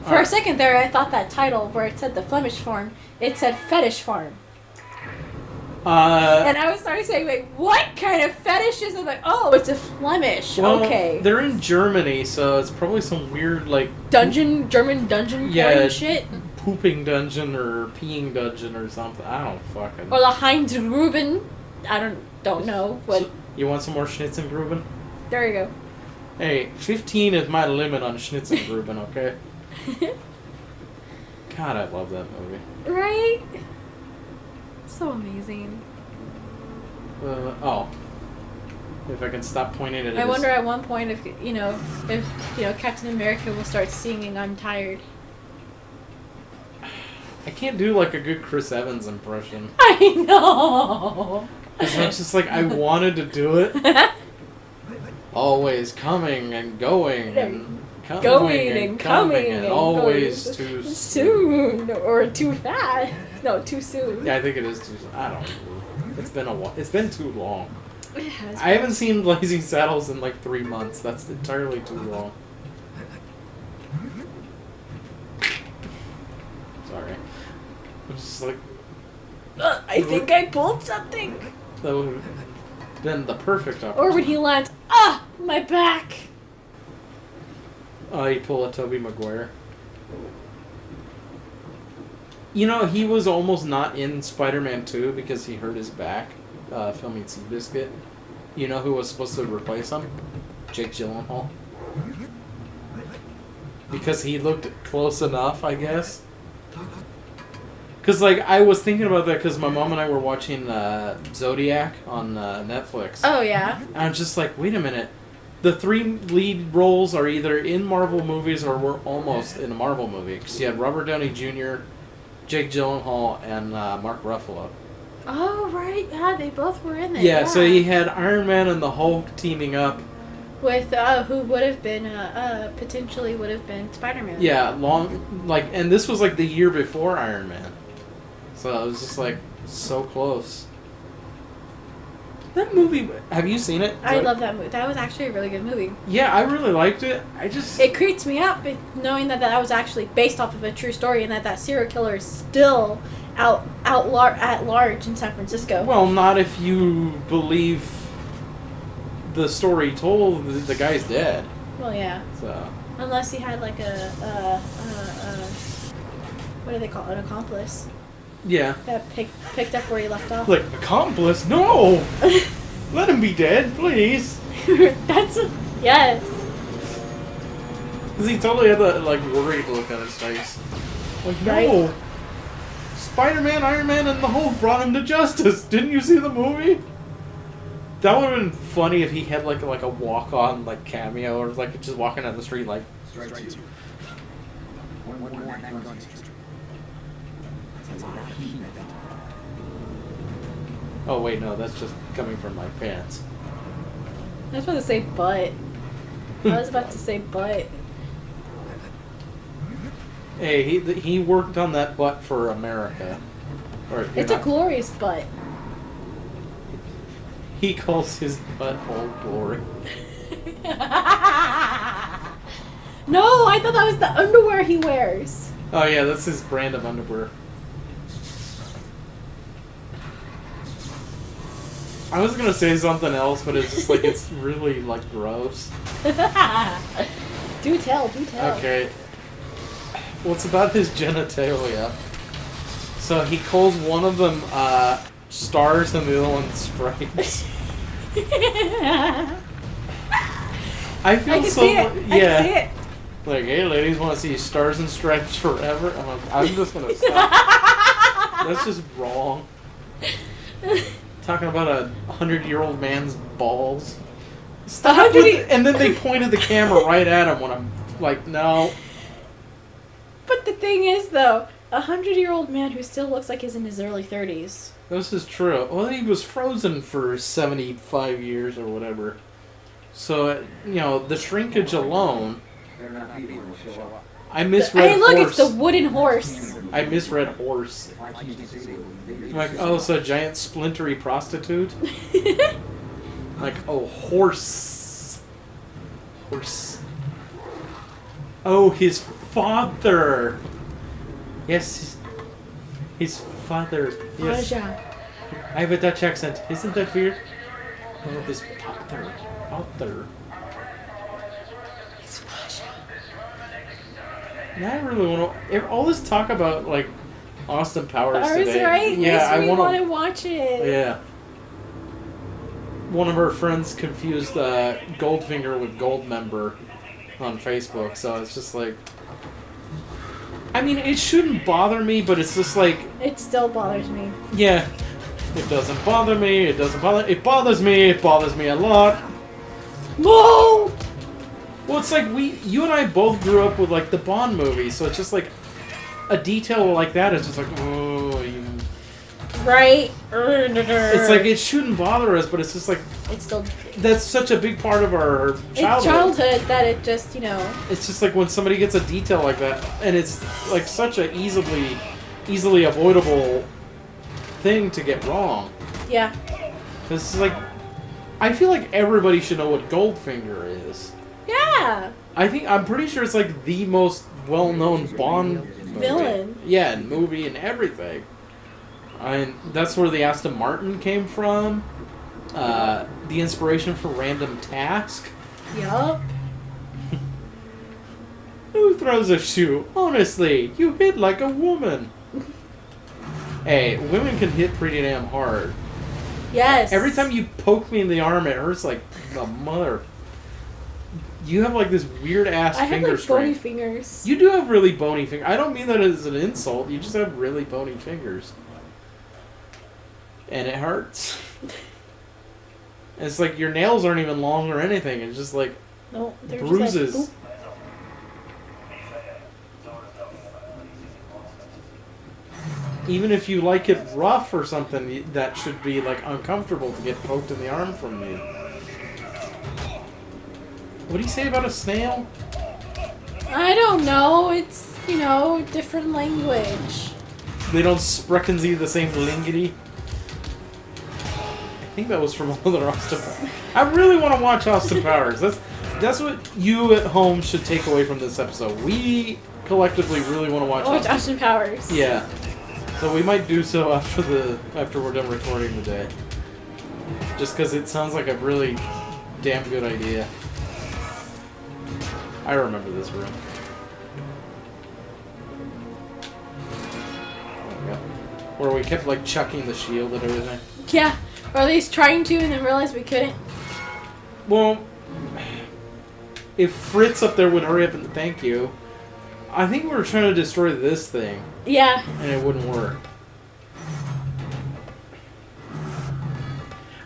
For a second there, I thought that title, where it said the Flemish farm, it said fetish farm. And I was starting saying, like, what kind of fetish is it? Like, oh, it's a Flemish. Well, okay. They're in Germany, so it's probably some weird, like... German dungeon porn shit? Pooping dungeon or peeing dungeon or something. I don't fucking... Or the Heinz Ruben. I don't know. What? So, you want some more Schnitzengruben? There you go. Hey, 15 is my limit on Schnitzengruben, okay? God, I love that movie. Right? So amazing. If I can stop pointing at it. I wonder at one point if Captain America will start singing "I'm Tired." I can't do like a good Chris Evans impression. I know. It's not just like I wanted to do it. Always coming and going and coming and always too soon or too fast. No, too soon. Yeah, I think it is too soon. I don't know. It's been a while. It's been too long. I haven't seen Blazing Saddles in like 3 months. That's entirely too long. Sorry. I'm just like... I think I pulled something. That would have been the perfect opportunity. Or when he lands, my back. Oh, you pull a Tobey Maguire. You know, he was almost not in Spider-Man 2 because he hurt his back filming Seabiscuit. You know who was supposed to replace him? Jake Gyllenhaal. Because he looked close enough, I guess. Because, like, I was thinking about that because my mom and I were watching Zodiac on Netflix. Oh, yeah. And I was just like, wait a minute. The 3 lead roles are either in Marvel movies or were almost in a Marvel movie. Because you had Robert Downey Jr., Jake Gyllenhaal, and Mark Ruffalo. Oh, right. Yeah, they both were in it. Yeah, so you had Iron Man and the Hulk teaming up. With who would have been, potentially would have been Spider-Man. Yeah, and this was like the year before Iron Man. So it was just like, so close. That movie, have you seen it? I love that movie. That was actually a really good movie. Yeah, I really liked it. It creeps me out knowing that was actually based off of a true story and that serial killer is still at large in San Francisco. Well, not if you believe the story told. The guy's dead. Well, yeah. So unless he had like what do they call it? An accomplice. Yeah. That picked up where he left off. Like, accomplice? No! Let him be dead, please. Yes. Because he totally had that, like, worried look on his face. Like, no. Right. Spider-Man, Iron Man, and the Hulk brought him to justice. Didn't you see the movie? That would have been funny if he had, like a walk-on, like, cameo, or, like, just walking down the street, like... Strike two. Oh wait, no, that's just coming from my pants. I was about to say butt. Hey, he worked on that butt for America. It's a glorious butt. He calls his butt Old Glory. No, I thought that was the underwear he wears. Oh yeah, that's his brand of underwear. I was gonna say something else, but it's just like, it's really, like, gross. Do tell. Okay. Well, it's about his genitalia. So he calls one of them, stars and the other one stripes. I feel I can see it. yeah. I can see it. Like, hey, ladies, want to see stars and stripes forever? I'm just gonna stop. That's just wrong. Talking about a 100-year-old man's balls. Stop with it. And then they pointed the camera right at him when I'm like, no. But the thing is, though, a 100-year-old man who still looks like he's in his early 30s. This is true. Well, he was frozen for 75 years or whatever. So, the shrinkage alone... I misread Hey, look, horse. it's the wooden horse. I misread horse. I'm like, oh, it's a giant splintery prostitute? Like, oh, horse. Horse. Oh, his father. Yes, his father. Yes. Faja. I have a Dutch accent. Isn't that weird? Oh, his father. Father. It's Faja. Now I really want to. All this talk about like Austin Powers today. Right? Yeah, Makes me I want to watch it. Yeah. One of our friends confused Goldfinger with Goldmember on Facebook, so it's just like. I mean, it shouldn't bother me, but it's just like. It still bothers me. Yeah. It doesn't bother me. It doesn't bother. It bothers me. It bothers me a lot. Whoa! Well, it's like you and I both grew up with like the Bond movies, so it's just like a detail like that is just like, oh, you. Right? It's like it shouldn't bother us, but it's just like it's still. That's such a big part of our childhood. It's childhood that it just It's just like when somebody gets a detail like that, and it's like such a easily avoidable thing to get wrong. Yeah. This is like, I feel like everybody should know what Goldfinger is. Yeah. I'm pretty sure it's like the most well-known Bond villain. Yeah, and movie and everything. And that's where the Aston Martin came from. The inspiration for Random Task. Yup. Who throws a shoe? Honestly, you hit like a woman. Hey, women can hit pretty damn hard. Yes. Every time you poke me in the arm, it hurts like the mother. You have like this weird ass finger I have like bony strength. fingers. You do have really bony fingers. I don't mean that as an insult. You just have really bony fingers. And it hurts. It's like your nails aren't even long or anything. It's just like no, they're bruises. Just like, even if you like it rough or something, that should be like uncomfortable to get poked in the arm from you. What do you say about a snail? I don't know. It's, different language. They don't sprechen sie the same lingity? I think that was from another Austin Powers. I really want to watch Austin Powers. That's what you at home should take away from this episode. We collectively really want to watch Austin Powers. Yeah. So we might do so after we're done recording today. Just because it sounds like a really damn good idea. I remember this room. Where we kept like chucking the shield and everything. Yeah. Or at least trying to and then realized we couldn't. Well, if Fritz up there would hurry up and thank you, I think we were trying to destroy this thing. Yeah. And it wouldn't work.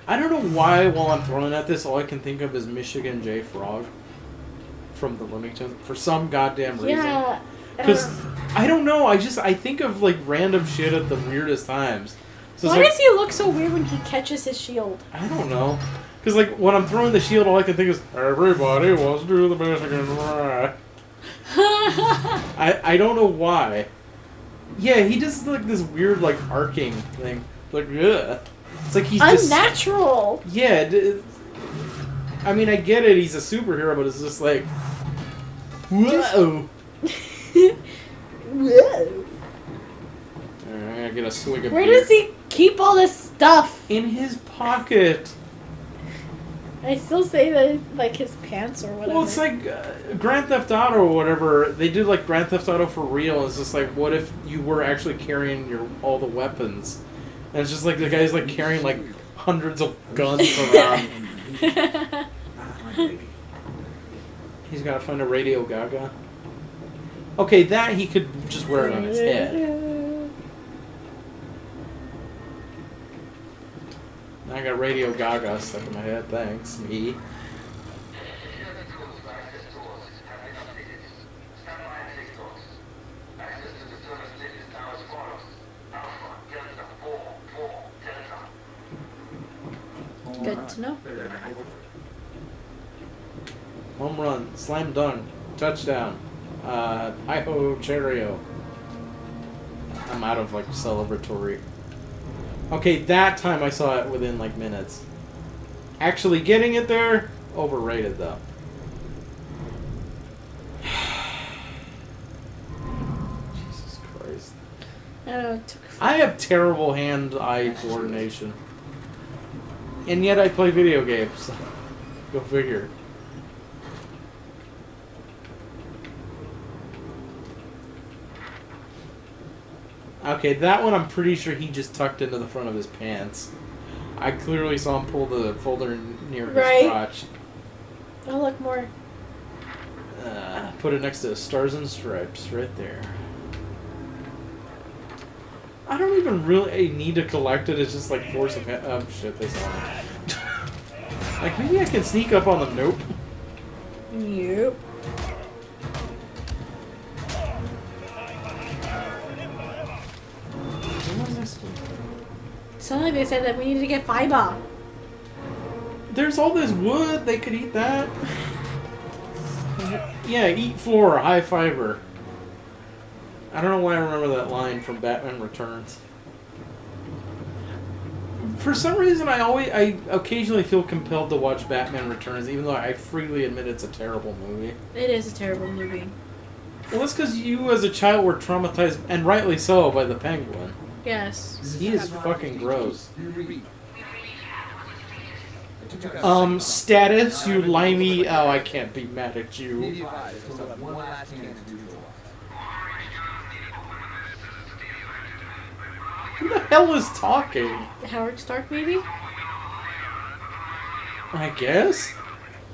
I don't know why while I'm throwing at this, all I can think of is Michigan J. Frog from the Looney Tunes for some goddamn reason. Yeah. Because I don't know, I think of like random shit at the weirdest times. So why does he look so weird when he catches his shield? I don't know. Because like when I'm throwing the shield, all I can think is everybody wants to do the Michigan Ride. I don't know why. Yeah, he does like this weird like arcing thing. Like, ugh. It's like he's unnatural. Yeah. I mean, I get it. He's a superhero, but it's just like, whoa. Whoa. I gotta get a swig of Where beer. does he keep all this stuff? In his pocket. I still say that like his pants or whatever. Well, it's like Grand Theft Auto or whatever. They did like Grand Theft Auto for real. It's just like, what if you were actually carrying all the weapons? And it's just like the guy's like carrying like hundreds of guns around. He's gotta find a Radio Gaga. Okay, that he could just wear it on his head. I got Radio Gaga stuck in my head. Thanks, me. Good to know. Home run, slam dunk, touchdown. Hi-ho, Cheerio. I'm out of like celebratory. Okay, that time I saw it within like minutes. Actually getting it there, overrated though. don't know. It took I have terrible hand-eye coordination. And yet I play video games. Go figure. Okay, that one I'm pretty sure he just tucked into the front of his pants. I clearly saw him pull the folder near his crotch. Oh, look, more. Put it next to Stars and Stripes, right there. I don't even really need to collect it. It's just like force of oh shit, they saw it. Like maybe I can sneak up on them. Nope. Nope. Suddenly they said that we needed to get fiber. There's all this wood. They could eat that. Yeah, eat flora, high fiber. I don't know why I remember that line from Batman Returns. For some reason, I occasionally feel compelled to watch Batman Returns, even though I freely admit it's a terrible movie. It is a terrible movie. Well, that's because you, as a child, were traumatized, and rightly so, by the Penguin. Yes. He is fucking gross. Status, you limey. Oh, I can't be mad at you. Who the hell is talking? Howard Stark, maybe? I guess.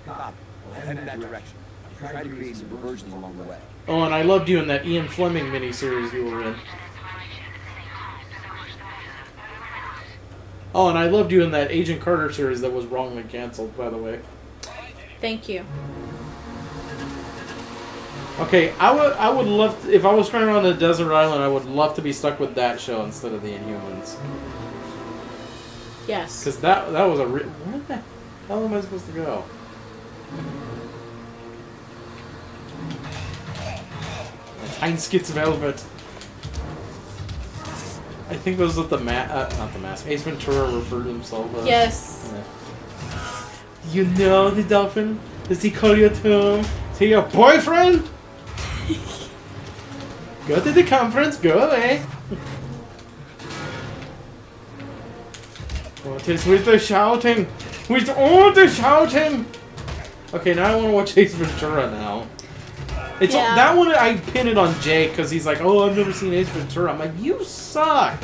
Head in that direction. Try to create some diversions along the way. Oh, and I loved you in that Ian Fleming miniseries you were in. Oh, and I loved you in that Agent Carter series that was wrongly canceled, by the way. Thank you. Okay, I would love to, if I was trying on a desert island, I would love to be stuck with that show instead of the Inhumans. Yes. Because that was a where the hell am I supposed to go? Heinskitz Velvet. I think those what the not the mask. Ace Ventura referred to himself as. Yes. Yeah. You know the dolphin? Does he call you to him? Is he your boyfriend? Go to the conference, go away. What is with the shouting? With all the shouting! Okay, now I want to watch Ace Ventura now. It's that one I pin it on Jake because he's like, oh, I've never seen Ace Ventura. I'm like, you suck.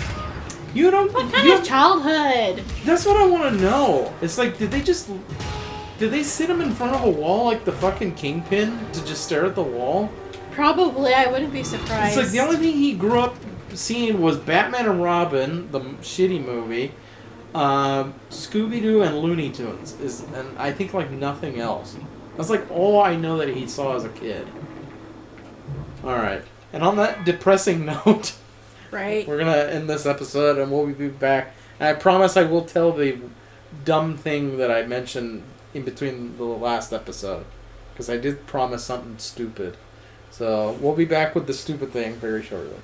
You don't. What kind of childhood? That's what I want to know. It's like, did they sit him in front of a wall like the fucking Kingpin to just stare at the wall? Probably, I wouldn't be surprised. It's like the only thing he grew up seeing was Batman and Robin, the shitty movie, Scooby-Doo and Looney Tunes, and I think like nothing else. That's like all I know that he saw as a kid. Alright, and on that depressing note, right, we're gonna end this episode and we'll be back. And I promise I will tell the dumb thing that I mentioned in between the last episode, because I did promise something stupid. So we'll be back with the stupid thing very shortly.